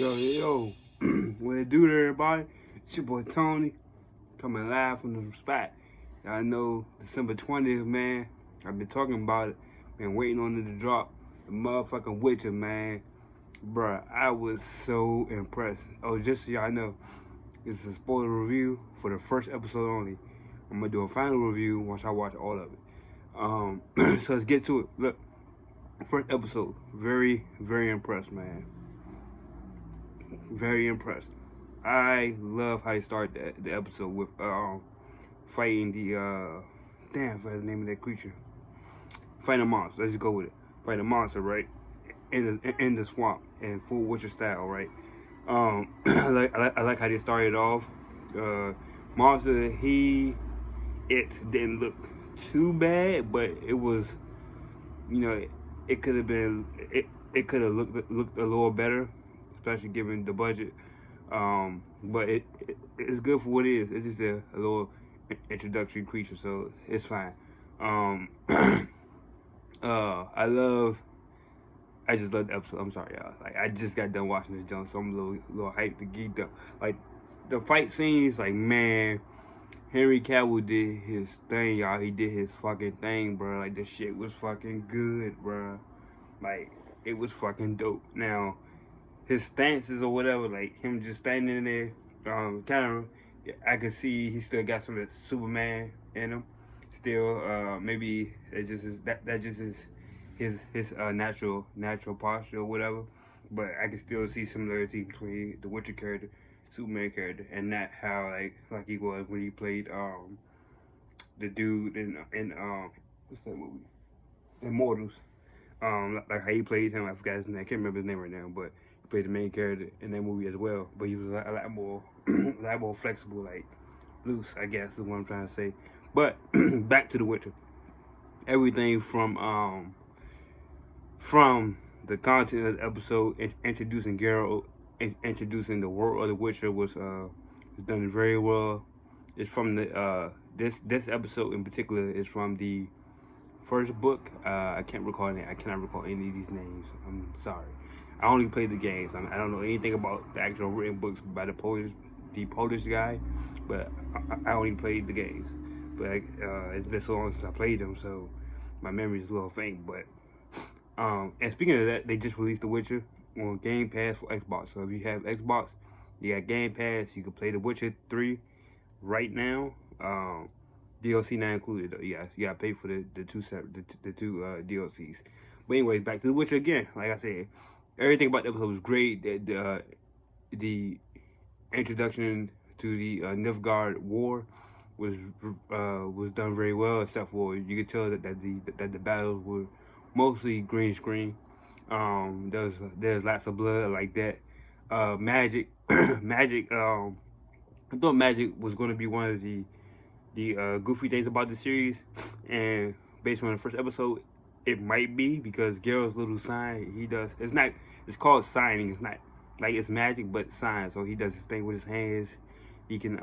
Yo, what it do to everybody? It's your boy Tony, coming live from the spot. I know December 20th, man. I've been talking about it, been waiting on it to drop. The motherfucking Witcher, man. Bruh, I was so impressed. Oh, just so y'all know, it's a spoiler review for the first episode only. I'm gonna do a final review once I watch all of it. So let's get to it. Look, first episode, very, very impressed, man. Very impressed. I love how they start the episode with fighting the damn, what's the name of that creature? Fighting a monster. Let's just go with it. Fighting a monster, right? In the swamp in full Witcher style, right? I like how they started off. Monster, it didn't look too bad, but it was, it could have been it could have looked a little better, especially given the budget. But it's good for what it is. It's just a little introductory creature, so it's fine. I just love the episode. I'm sorry, y'all. Like, I just got done watching the jump, so I'm a little hyped to geeked up. Like, the fight scenes, like, man, Henry Cavill did his thing, y'all. He did his fucking thing, bro. Like, the shit was fucking good, bro. Like, it was fucking dope. Now, his stances or whatever, like him just standing there, kind of, I could see he still got some of the Superman in him. Still, maybe it just is that just is his natural posture or whatever. But I can still see similarity between the Witcher character, Superman character, and not how like he was when he played the dude in what's that movie? Immortals. Like how he played him. I forgot his name. I can't remember his name right now, but he played the main character in that movie as well. But he was a lot more, a lot more flexible, like loose, I guess is what I'm trying to say. But back to The Witcher. Everything from the content of the episode, introducing Geralt, introducing the world of The Witcher was done very well. It's from the this episode in particular is from the first book. I cannot recall any of these names. I'm sorry. I only played the games. I don't know anything about the actual written books by the Polish guy, but I only played the games. But it's been so long since I played them, so my memory is a little faint. But and speaking of that, they just released The Witcher on Game Pass for Xbox. So if you have Xbox, you got Game Pass. You can play The Witcher 3 right now. DLC not included though. You gotta pay for the two DLCs. But anyways, back to The Witcher again. Like I said, everything about the episode was great. The introduction to the Nilfgaard War was done very well, except for you could tell that the battles were mostly green screen. There's lots of blood like that. Magic, magic. I thought magic was going to be one of the goofy things about the series, and based on the first episode, it might be because Geralt's little sign he does. It's called signing. It's not like it's magic, but sign. So he does his thing with his hands. He can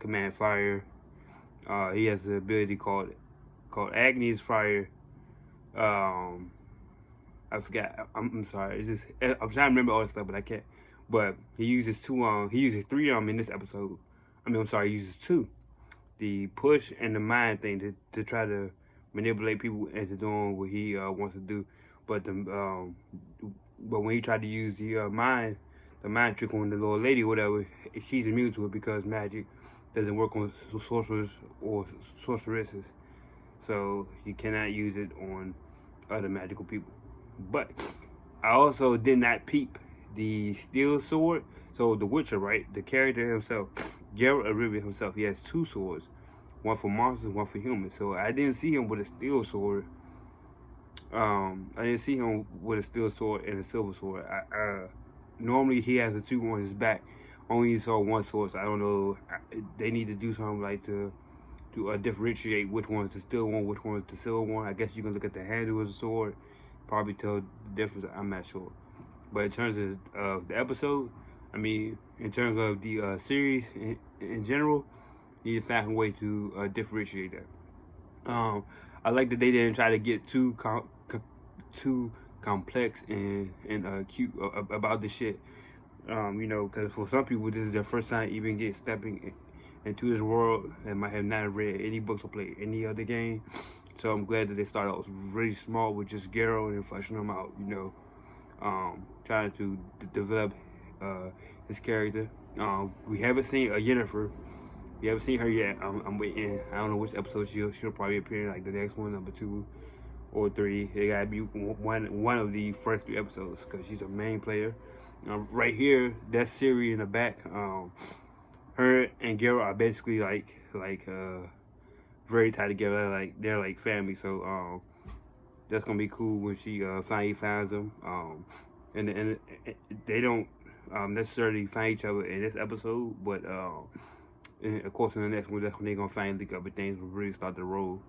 command fire. He has the ability called Agni's fire. I forgot. I'm sorry. It's just I'm trying to remember all this stuff, but I can't. But he uses two. He uses three in this episode. I'm sorry. He uses two. The push and the mind thing to try to manipulate people into doing what he wants to do, but when he tried to use the mind trick on the little lady, or whatever, she's immune to it because magic doesn't work on sorcerers or sorceresses, so you cannot use it on other magical people. But I also did not peep the steel sword. So The Witcher, right? The character himself, Geralt of Rivia himself, he has two swords. One for monsters, one for humans. So I didn't see him with a steel sword. I didn't see him with a steel sword and a silver sword. Normally he has the two on his back. Only saw one sword, so I don't know. They need to do something like to differentiate which one's the steel one, which one's the silver one. I guess you can look at the handle of the sword, probably tell the difference. I'm not sure. But in terms of the episode, in terms of the series in general, you need to find a way to differentiate that. I like that they didn't try to get too complex and cute about the shit. You know, because for some people this is their first time even stepping into this world and might have not read any books or played any other game. So I'm glad that they started out really small with just Geralt and fleshing him out. You know, trying to develop his character. We haven't seen Yennefer. We haven't seen her yet. I'm waiting. I don't know which episode she'll probably appear in, like the next one, number 2 or 3. It gotta be one of the first 3 episodes because she's a main player. Right here, that Siri in the back. Her and Geralt are basically like very tied together. Like they're like family. So that's gonna be cool when she finally finds them. And they don't necessarily find each other in this episode, but and of course in the next one, that's when they're gonna finally link up and things will really start to roll.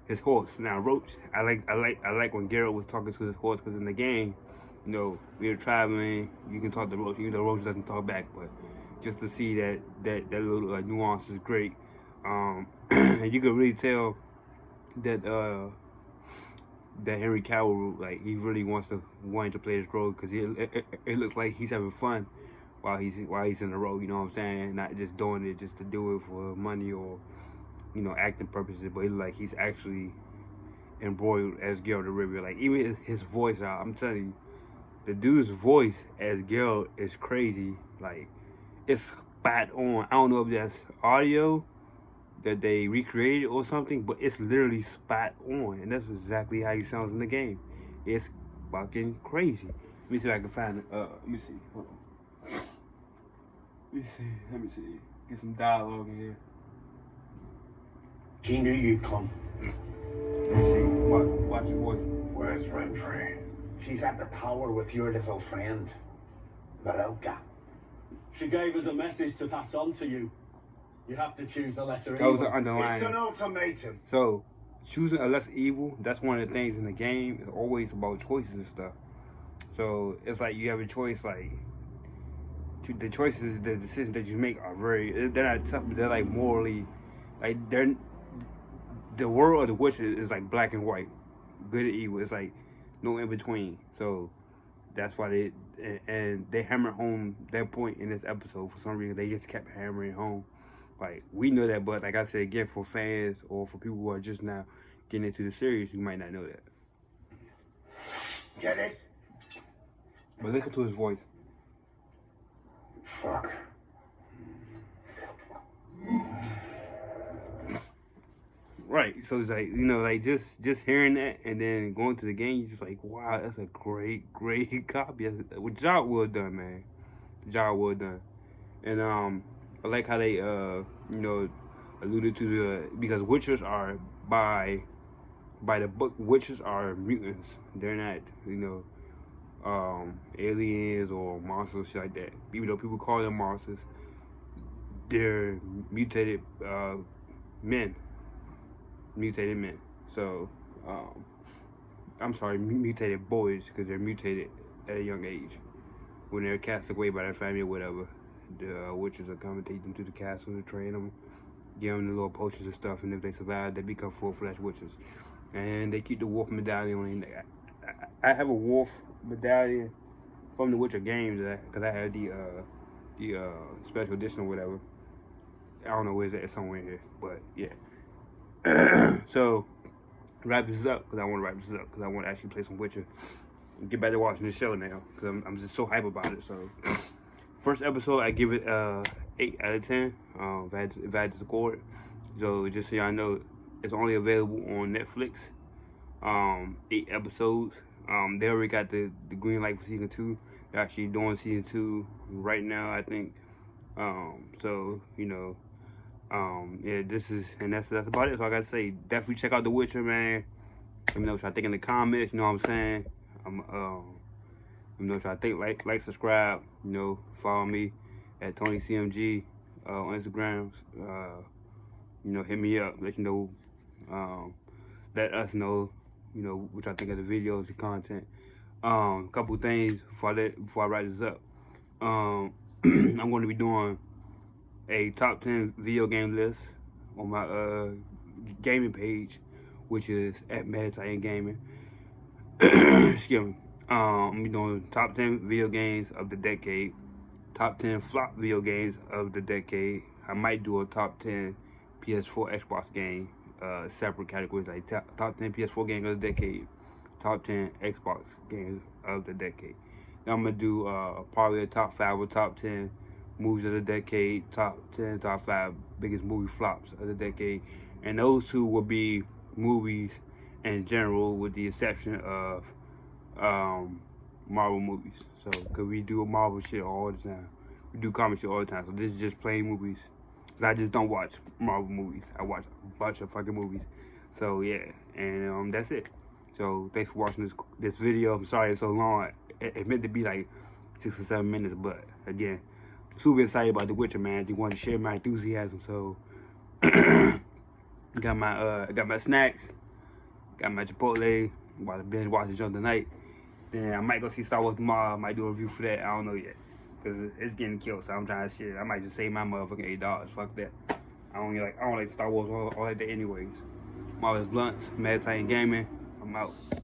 His horse now, Roach. I like when Geralt was talking to his horse, because in the game, you know, we were traveling. You can talk to Roach, even though Roach doesn't talk back, but just to see that little nuance is great. And you can really tell that that Henry Cavill, like, he really wanted to play this role, because it looks like he's having fun while he's in the role. You know what I'm saying? Not just doing it just to do it for money or, you know, acting purposes, but it looks like he's actually embroiled as Geralt the Rivia. Like, even his voice, I'm telling you, the dude's voice as Geralt is crazy. Like, it's spot on. I don't know if that's audio that they recreated or something, but it's literally spot on, and that's exactly how he sounds in the game. It's fucking crazy. Let me see if I can find it. Let me see. Hold on. Let me see. Get some dialogue in here. She knew you'd come. Let's see. Watch your voice. Where's Renfrey? She's at the tower with your little friend, Varelka. She gave us a message to pass on to you. You have to choose the lesser That evil. was an underlying. It's an ultimatum. So, choosing a less evil, that's one of the things in the game. It's always about choices and stuff. So, it's like you have a choice, like, the choices, the decisions that you make are they're not tough, but they're like morally, like, the world of the Witcher is like black and white, good and evil. It's like no in between. So, that's why they hammered home that point in this episode. For some reason, they just kept hammering home. Like, we know that, but like I said, again, for fans or for people who are just now getting into the series, you might not know that. Get it? But listen to his voice. Fuck. Right, so it's like, you know, like just hearing that and then going to the game, you're just like, wow, that's a great copy. With job well done, man. Job well done. And I like how they you know, alluded to because Witchers are by the book, Witchers are mutants. They're not, you know, aliens or monsters, shit like that. Even though people call them monsters, they're mutated men. So, I'm sorry, mutated boys, because they're mutated at a young age. When they're cast away by their family or whatever, the witches will come and take them to the castle to train them, give them the little potions and stuff, and if they survive, they become full-fledged witches. And they keep the wolf medallion on their neck. I have a wolf medallion from the Witcher games, because I have the special edition or whatever. I don't know where it's at, it's somewhere in here, but yeah. So, wrap this up, because I want to actually play some Witcher and get back to watching the show now, because I'm just so hype about it. So, first episode, I give it 8 out of 10, if I had to score it. So, just so y'all know, it's only available on Netflix, 8 episodes. They already got the green light for season 2. They're actually doing season 2 right now, I think. So, you know, yeah, that's about it. So I gotta say, definitely check out The Witcher, man. Let me know what y'all think in the comments. You know what I'm saying? Let me know what y'all think. Like, subscribe. You know, follow me at TonyCMG on Instagram. You know, hit me up. Let you know. Let us know. You know what y'all think of the videos, the content. Couple things before I write this up. I'm going to be doing a top 10 video game list on my gaming page, which is at Mad Titan Gaming. Excuse me. I'm doing top 10 video games of the decade, top 10 flop video games of the decade. I might do a top 10 PS4 Xbox game, separate categories like top 10 PS4 games of the decade, top 10 Xbox games of the decade. Then I'm gonna do probably a top 5 or top 10 movies of the decade, top 10, top 5 biggest movie flops of the decade, and those two will be movies in general, with the exception of Marvel movies. So, cause we do Marvel shit all the time, we do comic shit all the time. So this is just plain movies. Cause I just don't watch Marvel movies. I watch a bunch of fucking movies. So yeah, and that's it. So thanks for watching this video. I'm sorry it's so long. It meant to be like 6 or 7 minutes, but again, super excited about The Witcher, man. Just wanted to share my enthusiasm. So got my snacks, got my Chipotle. About to binge watch the jump tonight. Then I might go see Star Wars tomorrow. I might do a review for that. I don't know yet, cause it's getting killed. So I'm trying to shit. I might just save my motherfucking $8. Fuck that. I don't like Star Wars all like that anyways. My name is Bluntz, Meditating Gaming. I'm out.